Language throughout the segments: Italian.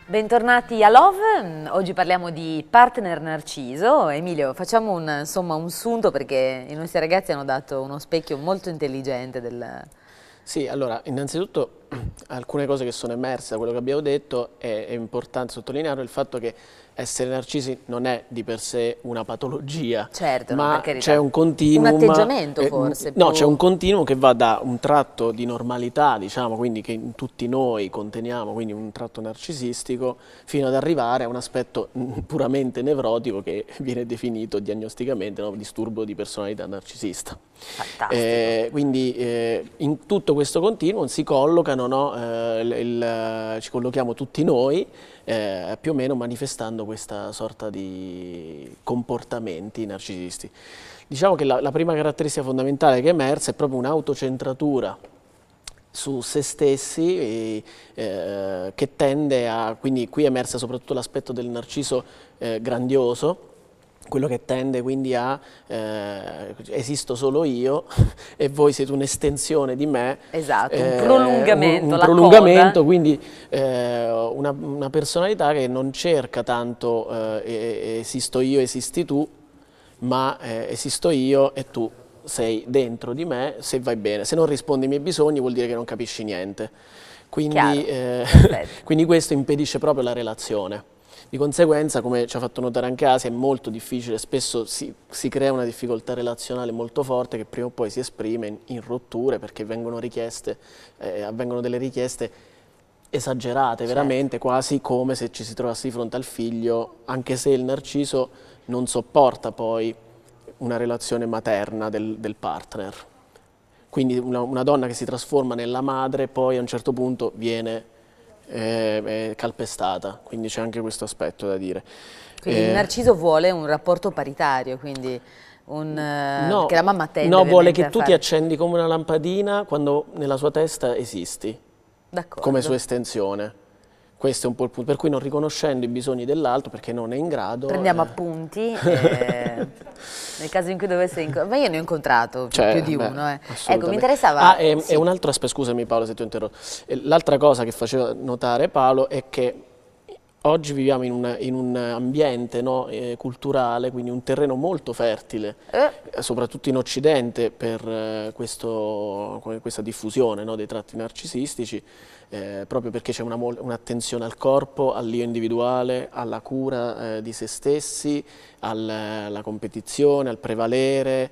Bentornati a Love, oggi parliamo di partner narciso. Emilio, facciamo un sunto perché i nostri ragazzi hanno dato uno specchio molto intelligente del... Sì, allora, innanzitutto alcune cose che sono emerse da quello che abbiamo detto, è importante sottolineare il fatto che essere narcisi non è di per sé una patologia, Certo, no, per ma carità. c'è un continuum. Un atteggiamento forse No, più... c'è un continuum che va da un tratto di normalità, diciamo, quindi che in tutti noi conteniamo, quindi un tratto narcisistico, fino ad arrivare a un aspetto puramente nevrotico che viene definito diagnosticamente, no, disturbo di personalità narcisista. Fantastico. Quindi in tutto questo continuum si collocano, no, ci collochiamo tutti noi, più o meno manifestando questa sorta di comportamenti narcisisti. Diciamo che la prima caratteristica fondamentale che è emersa è proprio un'autocentratura su se stessi, che tende a, quindi qui è emersa soprattutto l'aspetto del narciso grandioso, quello che tende quindi a esisto solo io e voi siete un'estensione di me. Esatto, un prolungamento, un la prolungamento, coda. quindi una personalità che non cerca tanto esisto io, esisti tu, ma esisto io e tu sei dentro di me se vai bene. Se non rispondi ai miei bisogni vuol dire che non capisci niente. Quindi, Chiaro, perfetto. quindi questo impedisce proprio la relazione. Di conseguenza, come ci ha fatto notare anche Asia, è molto difficile, spesso si crea una difficoltà relazionale molto forte che prima o poi si esprime in rotture perché avvengono delle richieste esagerate, Certo. veramente, quasi come se ci si trovasse di fronte al figlio, anche se il narciso non sopporta poi una relazione materna del partner. Quindi una donna che si trasforma nella madre poi a un certo punto viene calpestata, quindi c'è anche questo aspetto da dire. Quindi il narciso vuole un rapporto paritario, quindi No, che la mamma tende no, vuole ovviamente che a tu ti fare. accendi come una lampadina quando nella sua testa esisti, come sua D'accordo. estensione. Questo è un po' il punto, per cui non riconoscendo i bisogni dell'altro perché non è in grado... Prendiamo appunti, nel caso in cui dovesse incontrare, ma io ne ho incontrato più di beh, uno. Ecco, mi assolutamente. interessava... E sì. un altro aspetto, scusami Paolo se ti ho interrotto, l'altra cosa che faceva notare Paolo è che oggi viviamo in un ambiente, no, culturale, quindi un terreno molto fertile, soprattutto in Occidente, per questa diffusione, no, dei tratti narcisistici, proprio perché c'è un'attenzione al corpo, all'io individuale, alla cura di se stessi, alla competizione, al prevalere,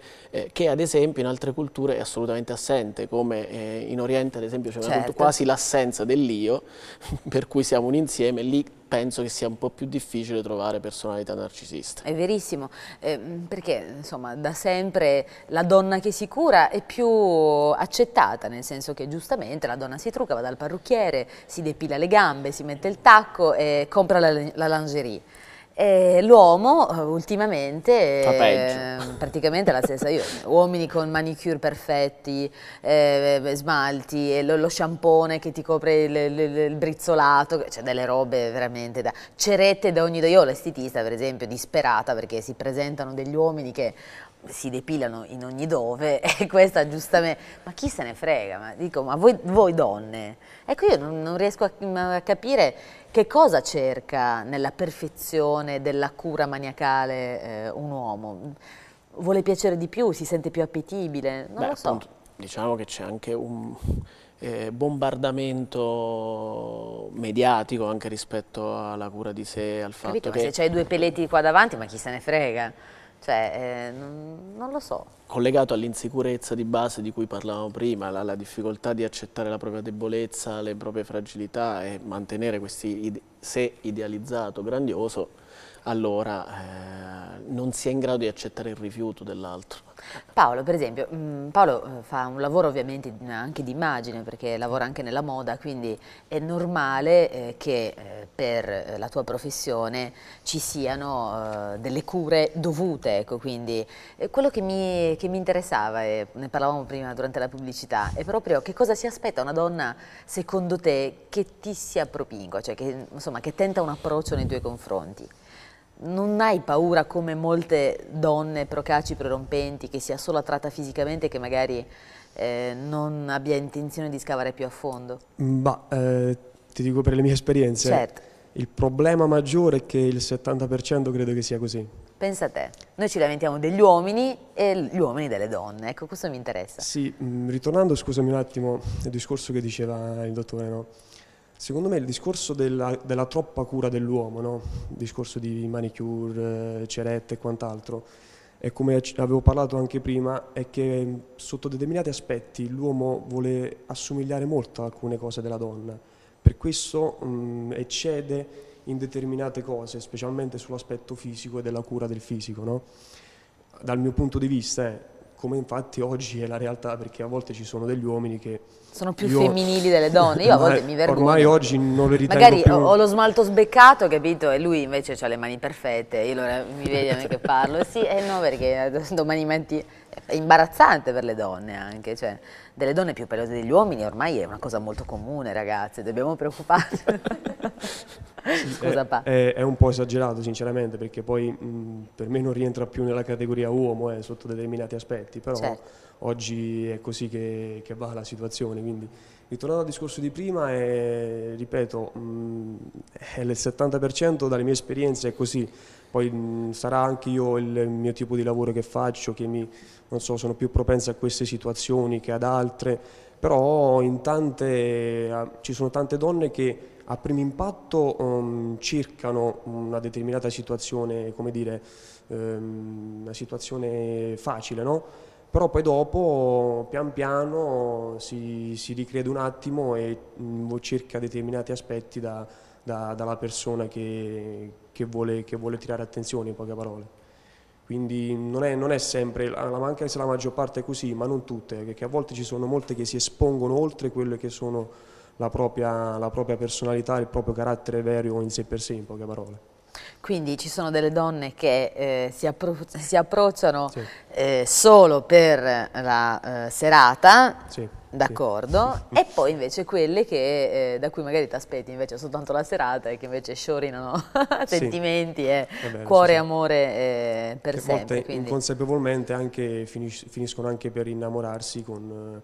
che ad esempio in altre culture è assolutamente assente, come in Oriente ad esempio c'è Certo. quasi l'assenza dell'io, per cui siamo un insieme, lì penso che sia un po' più difficile trovare personalità narcisiste. È verissimo, perché insomma da sempre la donna che si cura è più accettata, nel senso che giustamente la donna si trucca, va dal parrucchiere, si depila le gambe, si mette il tacco e compra la lingerie. L'uomo ultimamente Fa peggio. praticamente la stessa, uomini con manicure perfetti, smalti, e lo sciampone che ti copre il brizzolato, cioè delle robe veramente da cerette da ogni... Io ho l'estetista per esempio disperata perché si presentano degli uomini che si depilano in ogni dove e questa giustamente, ma chi se ne frega, ma dico, ma voi donne, ecco io non riesco a capire che cosa cerca nella perfezione della cura maniacale un uomo, vuole piacere di più, si sente più appetibile, non Beh, lo so. appunto, diciamo che c'è anche un bombardamento mediatico anche rispetto alla cura di sé, al Capito? fatto Ma se che c'hai due peletti qua davanti, ma chi se ne frega? Cioè, non lo so. collegato all'insicurezza di base di cui parlavamo prima, la difficoltà di accettare la propria debolezza, le proprie fragilità e mantenere sé idealizzato, grandioso, allora non si è in grado di accettare il rifiuto dell'altro. Paolo, per esempio, Paolo fa un lavoro ovviamente anche di immagine perché lavora anche nella moda, quindi è normale che per la tua professione ci siano delle cure dovute, ecco, quindi quello che mi interessava, e ne parlavamo prima durante la pubblicità, è proprio che cosa si aspetta una donna, secondo te, che ti sia propinqua, cioè che, insomma, che tenta un approccio nei tuoi confronti. Non hai paura come molte donne procaci, prorompenti, che sia solo attratta fisicamente, che magari non abbia intenzione di scavare più a fondo? Ti dico per le mie esperienze, Certo. il problema maggiore è che il 70% credo che sia così. Pensa a te, noi ci lamentiamo degli uomini e gli uomini delle donne, ecco questo mi interessa. Sì, ritornando, scusami un attimo, al discorso che diceva il dottore, no? Secondo me il discorso della troppa cura dell'uomo, no? Il discorso di manicure, cerette e quant'altro, e come avevo parlato anche prima, è che sotto determinati aspetti l'uomo vuole assomigliare molto a alcune cose della donna, per questo eccede in determinate cose, specialmente sull'aspetto fisico e della cura del fisico, no? Dal mio punto di vista, come infatti oggi è la realtà, perché a volte ci sono degli uomini che sono più femminili delle donne, io a volte mi vergogno. Ormai oggi non le ritengo magari più... ho lo smalto sbeccato, capito? E lui invece ha le mani perfette, io allora mi vedi a me che parlo, sì, no, perché domani mattina è imbarazzante per le donne anche, cioè delle donne più pelose degli uomini ormai è una cosa molto comune, ragazze, dobbiamo preoccuparci. Scusa, Pa. È un po' esagerato sinceramente, perché poi per me non rientra più nella categoria uomo sotto determinati aspetti, però Certo. oggi è così che va la situazione. Quindi ritornando al discorso di prima, ripeto, il 70% dalle mie esperienze è così. Poi sarà anche io il mio tipo di lavoro che faccio, che non so, sono più propenso a queste situazioni che ad altre, però ci sono tante donne che a primo impatto cercano una determinata situazione, come dire, una situazione facile, no? Però poi dopo, pian piano, si ricrede un attimo e cerca determinati aspetti dalla persona che vuole tirare attenzione, in poche parole. Quindi non è sempre, anche se la maggior parte è così, ma non tutte, perché a volte ci sono molte che si espongono oltre quelle che sono la propria personalità, il proprio carattere vero in sé per sé, in poche parole. Quindi ci sono delle donne che si approcciano Sì. solo per la serata, Sì, d'accordo, sì. e poi invece quelle che, da cui magari ti aspetti invece soltanto la serata e che invece sciorinano Sì, sentimenti e è vero, cuore sì, e sì. amore per Che a sempre. volte Quindi. inconsapevolmente anche finiscono anche per innamorarsi con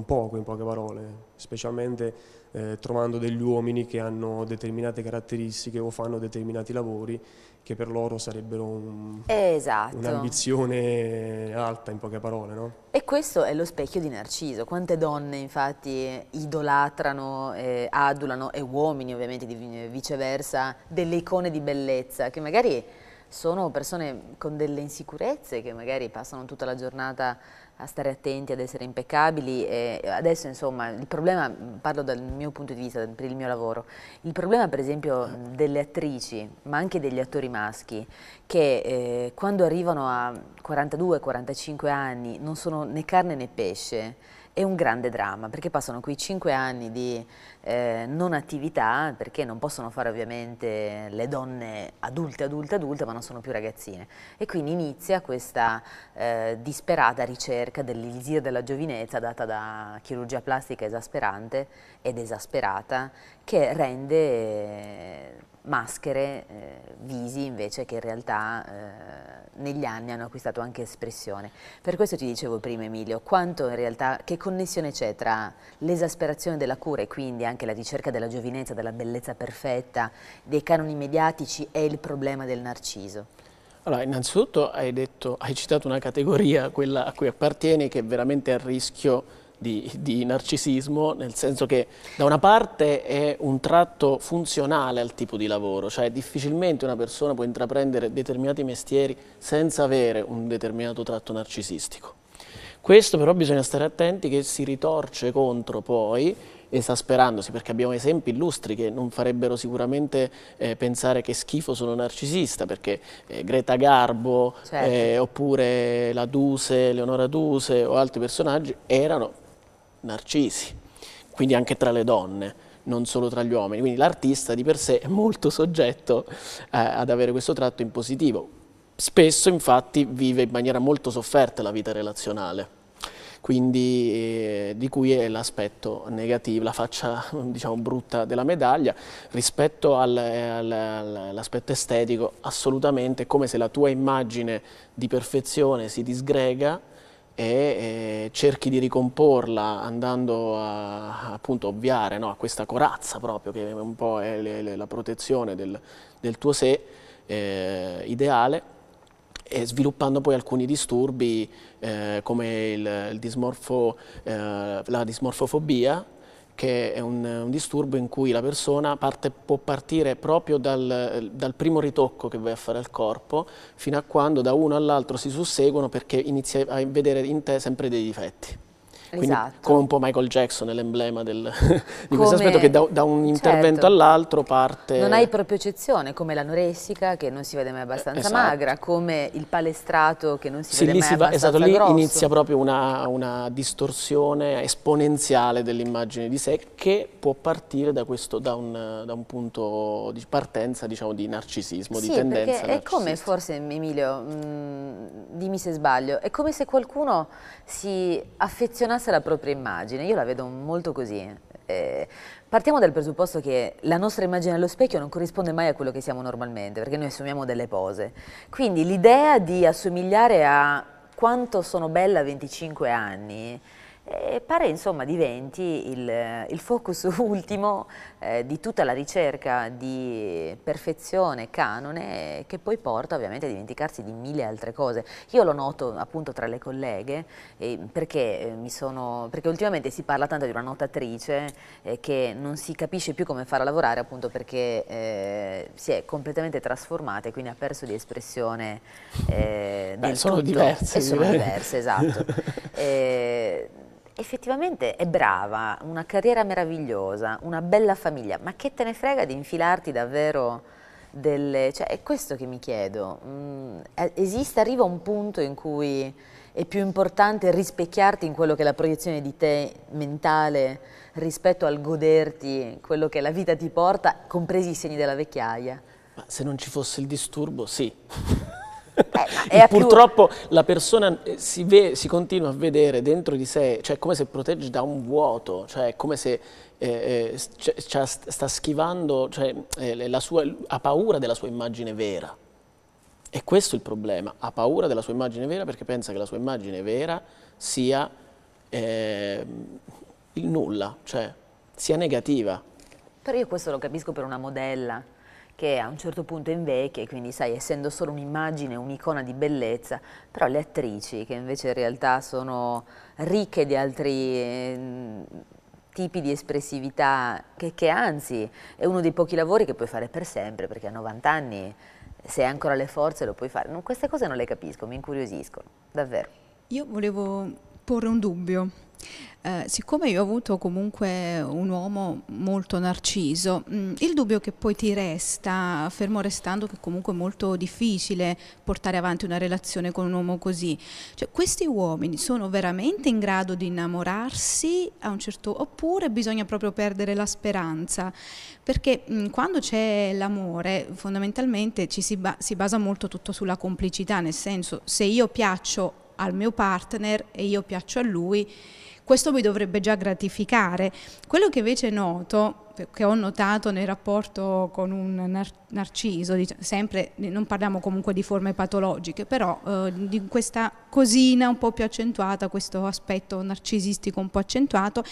poco, in poche parole, specialmente trovando degli uomini che hanno determinate caratteristiche o fanno determinati lavori che per loro sarebbero Esatto. un'ambizione alta, in poche parole, no? E questo è lo specchio di Narciso. Quante donne infatti idolatrano, adulano, e uomini ovviamente viceversa, delle icone di bellezza, che magari sono persone con delle insicurezze, che magari passano tutta la giornata a stare attenti, ad essere impeccabili, e adesso insomma il problema, parlo dal mio punto di vista, per il mio lavoro, il problema per esempio delle attrici, ma anche degli attori maschi, che quando arrivano a 42-45 anni non sono né carne né pesce, è un grande dramma, perché passano quei 5 anni di non attività, perché non possono fare ovviamente le donne adulte, ma non sono più ragazzine. E quindi inizia questa disperata ricerca dell'elisir della giovinezza data da chirurgia plastica esasperante ed esasperata, che rende maschere, visi invece che in realtà negli anni hanno acquistato anche espressione. Per questo ti dicevo prima, Emilio, quanto in realtà, che connessione c'è tra l'esasperazione della cura e quindi anche la ricerca della giovinezza, della bellezza perfetta, dei canoni mediatici e il problema del narciso? Allora, innanzitutto hai citato una categoria, quella a cui appartieni, che è veramente a rischio di narcisismo, nel senso che da una parte è un tratto funzionale al tipo di lavoro, cioè difficilmente una persona può intraprendere determinati mestieri senza avere un determinato tratto narcisistico. Questo però bisogna stare attenti che si ritorce contro poi, esasperandosi, perché abbiamo esempi illustri che non farebbero sicuramente pensare che schifo sono narcisista, perché Greta Garbo, Certo. oppure la Duse, Leonora Duse o altri personaggi erano narcisi, quindi anche tra le donne, non solo tra gli uomini, quindi l'artista di per sé è molto soggetto ad avere questo tratto impositivo. Spesso infatti vive in maniera molto sofferta la vita relazionale, quindi di cui è l'aspetto negativo, la faccia diciamo brutta della medaglia. Rispetto all'aspetto estetico, assolutamente è come se la tua immagine di perfezione si disgrega e cerchi di ricomporla andando a appunto ovviare, no, a questa corazza proprio che un po' è la protezione del tuo sé ideale, e sviluppando poi alcuni disturbi come la dismorfofobia, che è un disturbo in cui la persona può partire proprio dal primo ritocco che vai a fare al corpo fino a quando da uno all'altro si susseguono, perché inizia a vedere in te sempre dei difetti. Quindi Esatto. come un po' Michael Jackson è l'emblema di questo aspetto, che da un intervento certo, all'altro parte... non hai proprio come l'anoressica che non si vede mai abbastanza esatto. magra, come il palestrato che non si Sì, vede lì mai abbastanza esatto, lì grosso. inizia proprio una distorsione esponenziale dell'immagine di sé, che può partire da un punto di partenza, diciamo, di narcisismo, Sì, di tendenza perché è come narcisista. forse, Emilio, dimmi se sbaglio, è come se qualcuno si affezionasse alla propria immagine. Io la vedo molto così. Partiamo dal presupposto che la nostra immagine allo specchio non corrisponde mai a quello che siamo normalmente, perché noi assumiamo delle pose. Quindi l'idea di assomigliare a quanto sono bella a 25 anni pare insomma diventi il focus ultimo di tutta la ricerca di perfezione, canone, che poi porta ovviamente a dimenticarsi di mille altre cose. Io lo noto appunto tra le colleghe perché ultimamente si parla tanto di una nuotatrice che non si capisce più come farla lavorare, appunto perché si è completamente trasformata e quindi ha perso di espressione del sono tutto. diverse, E sono direi. diverse, esatto. Effettivamente è brava, una carriera meravigliosa, una bella famiglia, ma che te ne frega di infilarti davvero delle... Cioè, è questo che mi chiedo. Arriva un punto in cui è più importante rispecchiarti in quello che è la proiezione di te mentale rispetto al goderti quello che la vita ti porta, compresi i segni della vecchiaia? Ma se non ci fosse il disturbo, sì. Purtroppo la persona si continua a vedere dentro di sé, cioè come se protegge da un vuoto, cioè è come se sta schivando, cioè, ha paura della sua immagine vera. E questo è il problema, ha paura della sua immagine vera perché pensa che la sua immagine vera sia il nulla, cioè sia negativa. Però io questo lo capisco per una modella che a un certo punto invecchia e quindi sai, essendo solo un'immagine, un'icona di bellezza, però le attrici che invece in realtà sono ricche di altri tipi di espressività, che anzi è uno dei pochi lavori che puoi fare per sempre, perché a 90 anni se hai ancora le forze lo puoi fare. Queste cose non le capisco, mi incuriosiscono, davvero. Io volevo porre un dubbio. Siccome io ho avuto comunque un uomo molto narciso, il dubbio che poi ti resta, fermo restando che comunque è molto difficile portare avanti una relazione con un uomo così, cioè questi uomini sono veramente in grado di innamorarsi a un certo, oppure bisogna proprio perdere la speranza? Perché quando c'è l'amore fondamentalmente si basa molto tutto sulla complicità, nel senso, se io piaccio al mio partner e io piaccio a lui, questo mi dovrebbe già gratificare. Quello che invece noto, che ho notato nel rapporto con un narciso, sempre, non parliamo comunque di forme patologiche, però di questa cosina un po' più accentuata, questo aspetto narcisistico un po' accentuato,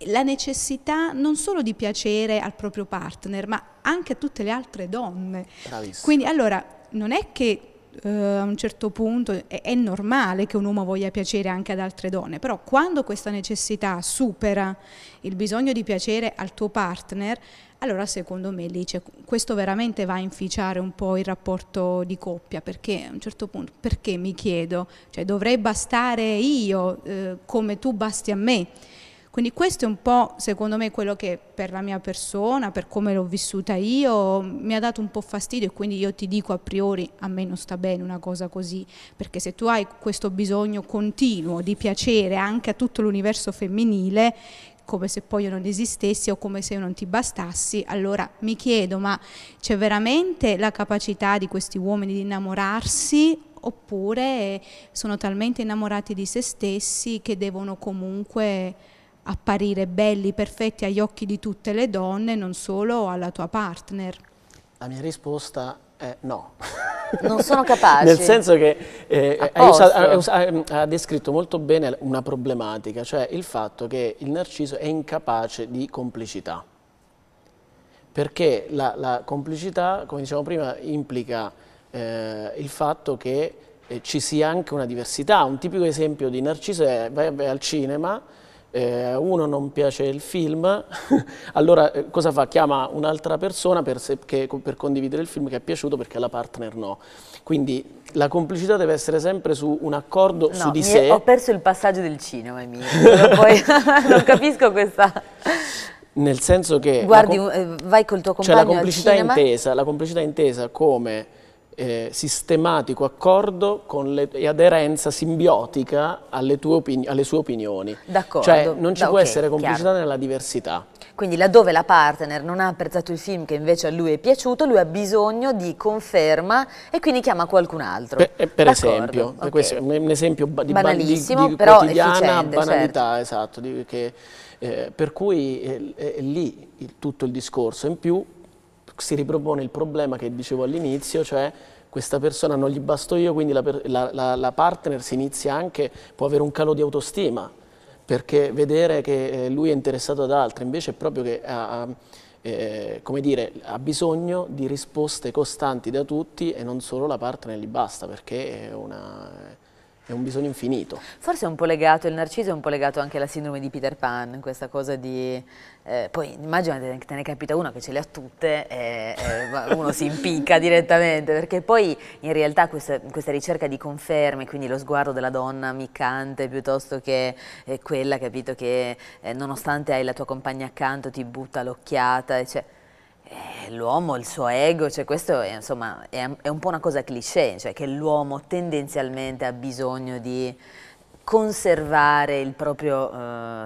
la necessità non solo di piacere al proprio partner, ma anche a tutte le altre donne. Bravissimo. Quindi allora non è che a un certo punto è normale che un uomo voglia piacere anche ad altre donne, però quando questa necessità supera il bisogno di piacere al tuo partner, allora secondo me lì questo veramente va a inficiare un po' il rapporto di coppia, perché a un certo punto, perché mi chiedo, cioè dovrei bastare io come tu basti a me? Quindi questo è un po', secondo me, quello che per la mia persona, per come l'ho vissuta io, mi ha dato un po' fastidio, e quindi io ti dico a priori, a me non sta bene una cosa così, perché se tu hai questo bisogno continuo di piacere anche a tutto l'universo femminile, come se poi io non esistessi o come se io non ti bastassi, allora mi chiedo, ma c'è veramente la capacità di questi uomini di innamorarsi, oppure sono talmente innamorati di se stessi che devono comunque apparire belli, perfetti agli occhi di tutte le donne, non solo alla tua partner? La mia risposta è no. Non sono capaci. Nel senso che Posto. ha descritto molto bene una problematica, cioè il fatto che il narciso è incapace di complicità. Perché la complicità, come dicevamo prima, implica il fatto che ci sia anche una diversità. Un tipico esempio di narciso è vai al cinema, uno non piace il film, allora cosa fa? Chiama un'altra persona per condividere il film che è piaciuto perché alla partner no. Quindi la complicità deve essere sempre su un accordo su di sé. Ho perso il passaggio del cinema, Emilio. Poi non capisco questa... Nel senso che... Guardi, vai col tuo compagno cioè la complicità intesa come sistematico accordo e aderenza simbiotica alle sue opinioni. D'accordo. Cioè non ci può essere chiaro. complicità nella diversità. Quindi laddove la partner non ha apprezzato il film che invece a lui è piaciuto, lui ha bisogno di conferma e quindi chiama qualcun altro. Per esempio, Okay. questo è un esempio Banalissimo, di però quotidiana efficiente, banalità, certo. Per cui è lì tutto il discorso. In più si ripropone il problema che dicevo all'inizio, cioè questa persona non gli basto io, quindi la partner può avere un calo di autostima, perché vedere che lui è interessato ad altri, invece è proprio che come dire, ha bisogno di risposte costanti da tutti e non solo la partner gli basta, perché è un bisogno infinito. Forse è un po' legato, il narciso è un po' legato anche alla sindrome di Peter Pan, questa cosa di... poi immagina che te ne capita uno che ce le ha tutte e uno si impicca direttamente, perché poi in realtà questa ricerca di conferme, quindi lo sguardo della donna ammiccante piuttosto che quella, capito, che nonostante hai la tua compagna accanto ti butta l'occhiata, cioè, l'uomo, il suo ego, cioè questo è, insomma, è un po' una cosa cliché, cioè che l'uomo tendenzialmente ha bisogno di conservare il proprio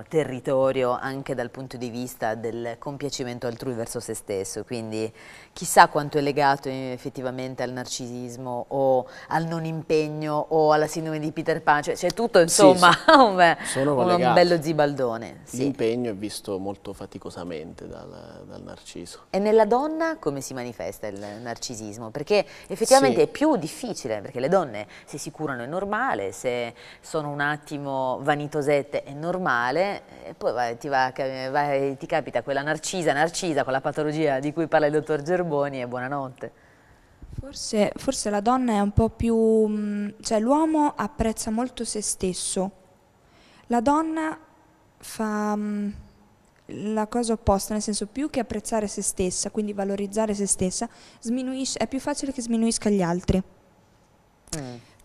territorio anche dal punto di vista del compiacimento altrui verso se stesso, quindi chissà quanto è legato effettivamente al narcisismo o al non impegno o alla sindrome di Peter Pan, cioè c'è tutto insomma un bello zibaldone. Sì. L'impegno è visto molto faticosamente dal narciso. E nella donna come si manifesta il narcisismo? Perché effettivamente è più difficile, perché le donne se si curano è normale, se sono un attimo vanitosette è normale, e poi ti capita quella narcisa con la patologia di cui parla il dottor Gerboni e buonanotte. Forse la donna è un po' più... cioè l'uomo apprezza molto se stesso, la donna fa la cosa opposta, nel senso più che apprezzare se stessa, quindi valorizzare se stessa, è più facile che sminuisca gli altri.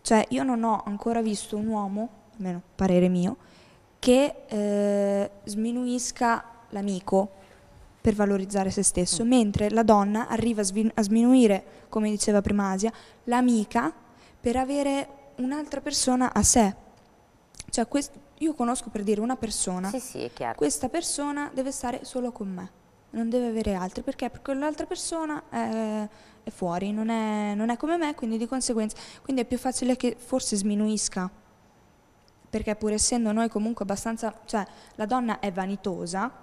Cioè io non ho ancora visto un uomo, almeno parere mio, che sminuisca l'amico per valorizzare se stesso, mentre la donna arriva a sminuire, come diceva prima Asia, l'amica per avere un'altra persona a sé. Cioè io conosco, per dire, una persona, sì, è chiaro. Questa persona deve stare solo con me, non deve avere altri, perché l'altra persona è fuori, non è come me, quindi di conseguenza quindi è più facile che forse sminuisca, perché pur essendo noi comunque abbastanza, cioè la donna è vanitosa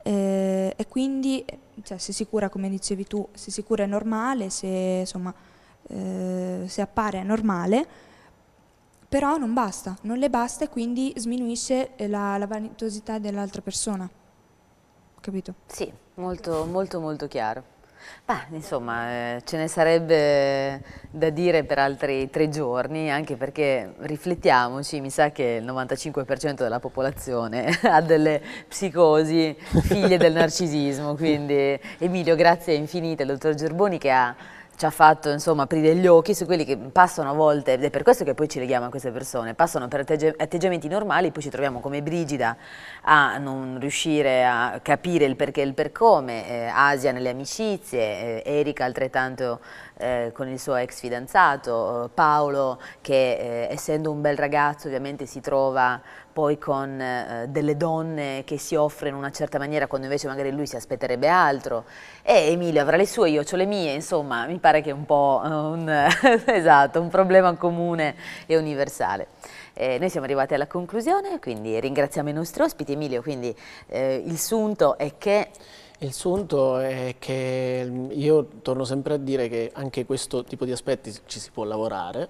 e quindi cioè, se si cura, come dicevi tu, se si cura è normale, se insomma se appare è normale, però non basta, non le basta e quindi sminuisce la vanitosità dell'altra persona, capito? Sì, molto molto molto chiaro. Beh, insomma, ce ne sarebbe da dire per altri 3 giorni, anche perché riflettiamoci, mi sa che il 95% della popolazione ha delle psicosi figlie del narcisismo, quindi Emilio, grazie infinite al dottor Gerboni che ci ha fatto insomma aprire gli occhi su quelli che passano a volte, ed è per questo che poi ci leghiamo a queste persone, passano per atteggiamenti normali, poi ci troviamo come Brigida a non riuscire a capire il perché e il per come, Asia nelle amicizie, Erika altrettanto con il suo ex fidanzato, Paolo che essendo un bel ragazzo ovviamente si trova poi con delle donne che si offrono in una certa maniera quando invece magari lui si aspetterebbe altro, e Emilio avrà le sue, io ho le mie, insomma mi pare che è un po' esatto, un problema comune e universale. Noi siamo arrivati alla conclusione, quindi ringraziamo i nostri ospiti. Emilio, quindi il sunto è che... Il sunto è che io torno sempre a dire che anche questo tipo di aspetti ci si può lavorare,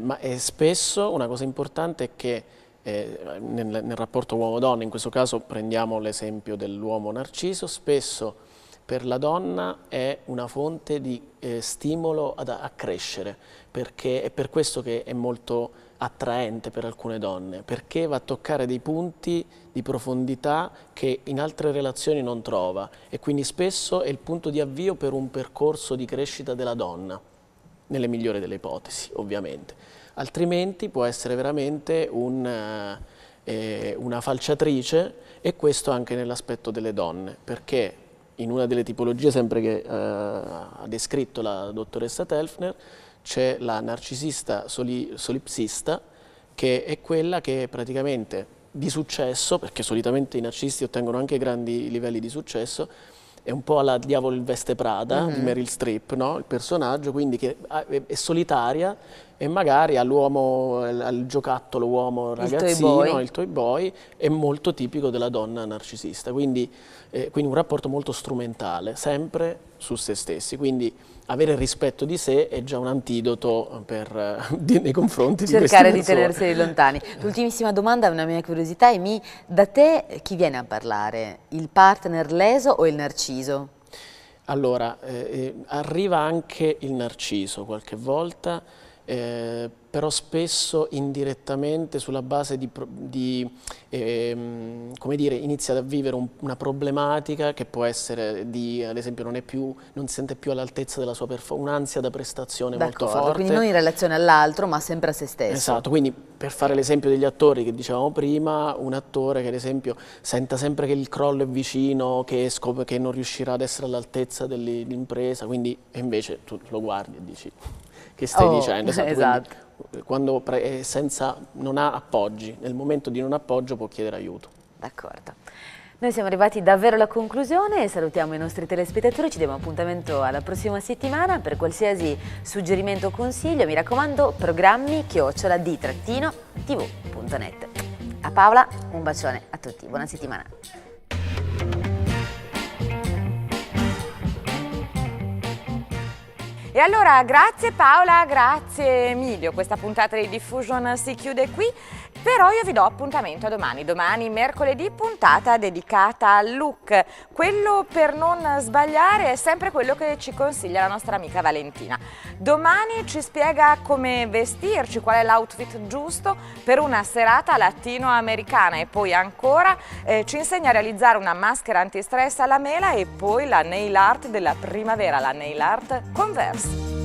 ma spesso una cosa importante è che nel rapporto uomo-donna, in questo caso prendiamo l'esempio dell'uomo narciso, spesso per la donna è una fonte di stimolo a crescere, perché è per questo che è molto attraente per alcune donne, perché va a toccare dei punti di profondità che in altre relazioni non trova, e quindi spesso è il punto di avvio per un percorso di crescita della donna, nelle migliori delle ipotesi ovviamente. Altrimenti può essere veramente una falciatrice, e questo anche nell'aspetto delle donne, perché in una delle tipologie sempre che ha descritto la dottoressa Telfner c'è la narcisista solipsista, che è quella che praticamente di successo, perché solitamente i narcisisti ottengono anche grandi livelli di successo, è un po' alla Diavolo il veste Prada di Meryl Streep, no? Il personaggio, quindi che è solitaria e magari all'uomo, al giocattolo uomo ragazzino, il toy boy, è molto tipico della donna narcisista, quindi un rapporto molto strumentale, sempre su se stessi, quindi avere rispetto di sé è già un antidoto nei confronti di queste persone. Cercare di tenerseli lontani. L'ultimissima domanda è una mia curiosità, Emi, da te chi viene a parlare? Il partner leso o il narciso? Allora, arriva anche il narciso qualche volta, però spesso indirettamente sulla base come dire, inizia a vivere una problematica che può essere ad esempio non si sente più all'altezza della sua un'ansia da prestazione molto forte. Quindi non in relazione all'altro, ma sempre a se stesso. Esatto, quindi per fare l'esempio degli attori che dicevamo prima, un attore che ad esempio senta sempre che il crollo è vicino, che non riuscirà ad essere all'altezza dell'impresa, quindi invece tu lo guardi e dici che stai dicendo. Esatto. Quando non ha appoggi, nel momento di non appoggio può chiedere aiuto. D'accordo. Noi siamo arrivati davvero alla conclusione e salutiamo i nostri telespettatori, ci diamo appuntamento alla prossima settimana. Per qualsiasi suggerimento o consiglio, mi raccomando, programmi@d-tv.net. A Paola un bacione a tutti, buona settimana. E allora grazie Paola, grazie Emilio, questa puntata di Diffusion si chiude qui, però io vi do appuntamento a domani mercoledì, puntata dedicata al look. Quello per non sbagliare è sempre quello che ci consiglia la nostra amica Valentina. Domani ci spiega come vestirci, qual è l'outfit giusto per una serata latinoamericana, e poi ancora ci insegna a realizzare una maschera antistress alla mela e poi la nail art della primavera, la nail art Converse.